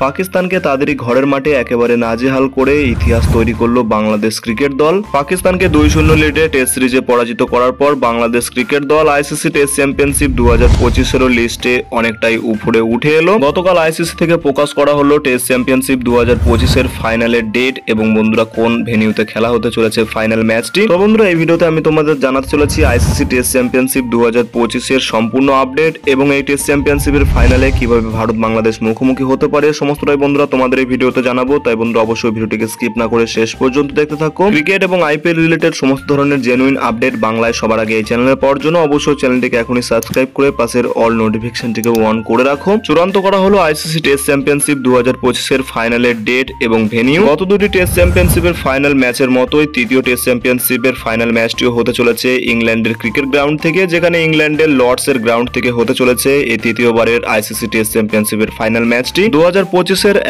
পাকিস্তানকে তাদেরই ঘরের মাঠে একেবারে নাজেহাল করে ইতিহাস তৈরি করলো বাংলাদেশ ক্রিকেট দল। পাকিস্তানকে 2-0 লিডে টেস্ট সিরিজে পরাজিত করার পর বাংলাদেশ ক্রিকেট দল আইসিসি টেস্ট চ্যাম্পিয়নশিপ 2025 লিস্টে অনেকটাই উপরে উঠে এলো। গতকাল আইসিসি থেকে প্রকাশ করা হলো টেস্ট চ্যাম্পিয়নশিপ 2025 ফাইনালের ডেট এবং বন্ধুরা কোন ভেন্যুতে খেলা হতে চলেছে ফাইনাল ম্যাচটি। তো বন্ধুরা এই ভিডিওতে আমি তোমাদের জানাতে চলেছি আইসিসি টেস্ট চ্যাম্পিয়নশিপ 2025 সম্পূর্ণ আপডেট এবং এই টেস্ট চ্যাম্পিয়নশিপের ফাইনালে কিভাবে ভারত বাংলাদেশ মুখোমুখি হতে পারে সমস্তটাই বন্ধুরা তোমাদের এই ভিডিওতে জানাবো। তাই বন্ধুরা অবশ্যই ভিডিওটিকে স্কিপ না করে শেষ পর্যন্ত দেখতে থাকো। ক্রিকেট এবং আইপিএল রিলেটেড সমস্ত ধরনের জেনুইন আপডেট বাংলায় সবার আগে এই চ্যানেলে পাওয়ার জন্য অবশ্যই চ্যানেলটিকে এখনই সাবস্ক্রাইব করে পাশের অল নোটিফিকেশনটিকে অন করে রাখো। চূড়ান্ত করা হলো আইসিসি টেস্ট চ্যাম্পিয়নশিপ 2025 ফাইনালের ডেট এবং ভেন্যু। গত দুটি টেস্ট চ্যাম্পিয়নশিপের ফাইনাল ম্যাচের মতোই তৃতীয় টেস্ট চ্যাম্পিয়নশিপের ফাইনাল ম্যাচটিও হতে চলেছে ইংল্যান্ডের ক্রিকেট গ্রাউন্ড থেকে, যেখানে ইংল্যান্ডের লর্ডস এর গ্রাউন্ড থেকে হতে চলেছে এই তৃতীয়বারের আইসিসি টেস্ট চ্যাম্পিয়নশিপের ফাইনাল ম্যাচটি। 2025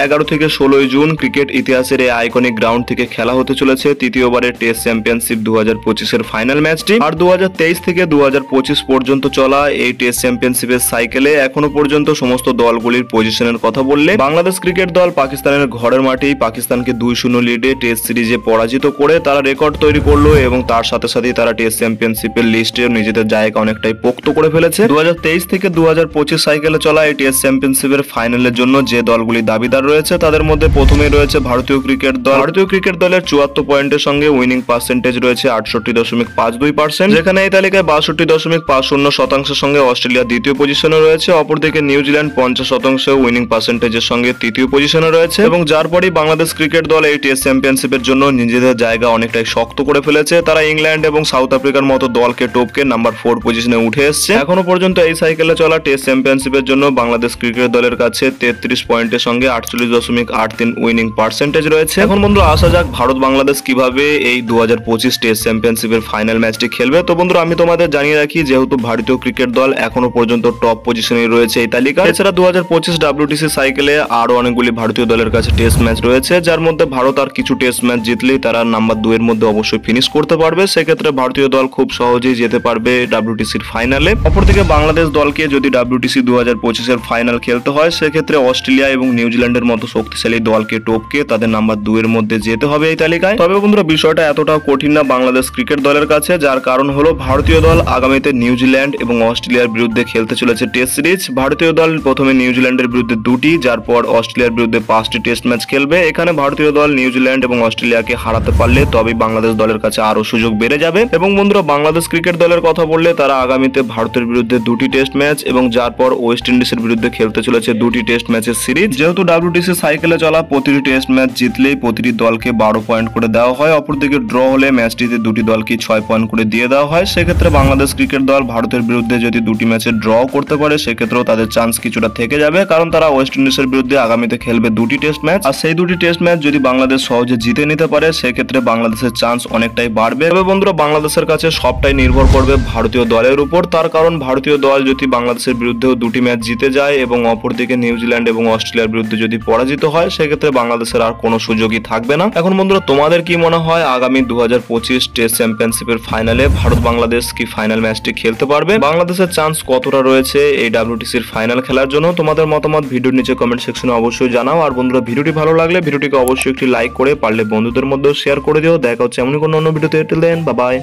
11 থেকে 16 জুন ক্রিকেট ইতিহাসের এই আইকনিক গ্রাউন্ড থেকে খেলা হতে চলেছে তৃতীয়বারের টেস্ট চ্যাম্পিয়নশিপ 2025 ফাইনাল ম্যাচটি। আর 2023 থেকে 2025 পর্যন্ত চলা এই টেস্ট চ্যাম্পিয়নশিপের সাইকেলে এখনো পর্যন্ত সমস্ত দলগুলির পজিশনের কথা বললে বাংলাদেশ ক্রিকেট দল পাকিস্তানের ঘরের মাঠেই পাকিস্তানকে 2-0 লিডে টেস্ট সিরিজে পরাজিত করে তারা রেকর্ড তৈরি করলো এবং তার সাথে সাথেই তারা টেস্ট চ্যাম্পিয়নশিপের লিস্টে নিজেদের জায়গা অনেকটাই পোক্ত করে ফেলেছে। 2023 থেকে 2025 সাইকেলে চলা এই টেস্ট চ্যাম্পিয়নশিপের ফাইনালের জন্য যে দলগুলি দাবিদার রয়েছে তাদের মধ্যে প্রথমেই রয়েছে ভারতীয় ক্রিকেট দল। ভারতীয় ক্রিকেট দলের 74 পয়েন্টের সঙ্গে উইনিং পার্সেন্টেজ রয়েছে 68.52%, যেখানে এই তালিকায় 62.50% সঙ্গে অস্ট্রেলিয়া দ্বিতীয় পজিশনে রয়েছে। অপরদিকে নিউজিল্যান্ড 50% উইনিং পার্সেন্টেজের সঙ্গে তৃতীয় পজিশনে রয়েছে এবং যার পরেই বাংলাদেশ ক্রিকেট দল এই টেস্ট চ্যাম্পিয়নশিপের জন্য নিজেদের জায়গা অনেকটাই শক্ত করে ফেলেছে। তারা ইংল্যান্ড এবং সাউথ আফ্রিকার মতো দলকে টপকে নাম্বার 4 পজিশনে উঠে এসেছে। এখনো পর্যন্ত এই সাইকেলে চলা টেস্ট চ্যাম্পিয়নশিপের জন্য বাংলাদেশ ক্রিকেট দলের কাছে 33 পয়েন্টের সঙ্গে 48.83 উইনিং পার্সেন্টেজ রয়েছে। এখন বন্ধুরা আসা যাক ভারত বাংলাদেশ কিভাবে এই 2025 টেস্ট চ্যাম্পিয়নশিপের ফাইনাল ম্যাচটি খেলবে। তো বন্ধুরা আমি তোমাদের জানিয়ে রাখি, যেহেতু ভারতীয় ক্রিকেট দল এখনো পর্যন্ত টপ পজিশনে রয়েছে এই তালিকা, এছাড়া 2025 WTC সাইকেলে আরো অনেকগুলি ভারতীয় দলের কাছে টেস্ট ম্যাচ রয়েছে, যার মধ্যে ভারত আর কিছু টেস্ট ম্যাচ জিতলেই তারা নাম্বার 2 এর মধ্যে অবশ্যই ফিনিশ করতে পারবে। সেক্ষেত্রে ভারতীয় দল খুব সহজেই যেতে পারবে WTCর ফাইনালে। অপরদিকে বাংলাদেশ দলকে যদি WTC 2025 ফাইনাল খেলতে হয় সেক্ষেত্রে অস্ট্রেলিয়া এবং নিউজিল্যান্ডের মতো শক্তিশালী দলকে টপকে তাদের নাম্বার 2 এর মধ্যে যেতে হবে এই তালিকায়। তবে বন্ধুরা বিষয়টা এতটাও কঠিন না বাংলাদেশ ক্রিকেট দলের কাছে, যার কারণ হলো ভারতীয় দল আগামীতে নিউজিল্যান্ড এবং অস্ট্রেলিয়ার বিরুদ্ধে খেলতে চলেছে টেস্ট সিরিজ। ভারতীয় দল প্রথমে নিউজিল্যান্ডের বিরুদ্ধে 2টি, যার পর অস্ট্রেলিয়ার বিরুদ্ধে 5টি টেস্ট ম্যাচ খেলবে। এখানে ভারতীয় দল নিউজিল্যান্ড এবং অস্ট্রেলিয়াকে হারাতে পারলে তবেই বাংলাদেশ দলের কাছে আরো সুযোগ বেড়ে যাবে। এবং বন্ধুরা বাংলাদেশ ক্রিকেট দলের কথা বললে তারা আগামীতে ভারতের বিরুদ্ধে 2টি টেস্ট ম্যাচ এবং যার পর ওয়েস্ট ইন্ডিজের বিরুদ্ধে খেলতে চলেছে 2টি টেস্ট ম্যাচের সিরিজ। যেহেতু WTC সাইকেলে চলা প্রতিটি টেস্ট ম্যাচ জিতলেই প্রতিটি দলকে 12 পয়েন্ট করে দেওয়া হয়, অপরদিকে ড্র হলে ম্যাচটিতে 2টি দলকে 6 পয়েন্ট করে দিয়ে দেওয়া হয়। সেক্ষেত্রে বাংলাদেশ ক্রিকেট দল ভারতের বিরুদ্ধে যদি 2টি ম্যাচে ড্র করতে পারে সেক্ষেত্রেও তাদের চান্স কিছুটা থেকে যাবে, কারণ তারা ওয়েস্ট ইন্ডিজের বিরুদ্ধে আগামীতে খেলবে 2টি টেস্ট ম্যাচ। আর সেই 2টি টেস্ট ম্যাচ যদি বাংলাদেশ সহজে জিতে নিতে পারে সেক্ষেত্রে বাংলাদেশের চান্স অনেকটাই বাড়বে। তবে বন্ধুরা বাংলাদেশের কাছে সবটাই নির্ভর করবে ভারতীয় দলের উপর, তার কারণ ভারতীয় দল যদি বাংলাদেশের বিরুদ্ধেও 2টি ম্যাচ জিতে যায় এবং অপরদিকে নিউজিল্যান্ড এবং অস্ট্রেলিয়ার বিরুদ্ধে যদি পরাজিত হয় সেক্ষেত্রে বাংলাদেশের আর কোনো সুযোগই থাকবে না। এখন বন্ধুরা তোমাদের কি মনে হয় আগামী 2025 টেস্ট চ্যাম্পিয়নশিপের ফাইনালে ভারত বাংলাদেশ কি ফাইনাল ম্যাচটি খেলতে পারবে? বাংলাদেশের চান্স কতটা রয়েছে এই WTCর ফাইনাল খেলার জন্য? তোমাদের মতামত ভিডিওর নিচে কমেন্ট সেকশনে অবশ্যই জানাও। আর বন্ধুরা ভিডিওটি ভালো লাগলে ভিডিওটিকে অবশ্যই একটি লাইক করে পারলে বন্ধুদের মধ্যেও শেয়ার করে দিও। দেখা হচ্ছে এমনই কোনো অন্য ভিডিওতে। Till then bye by.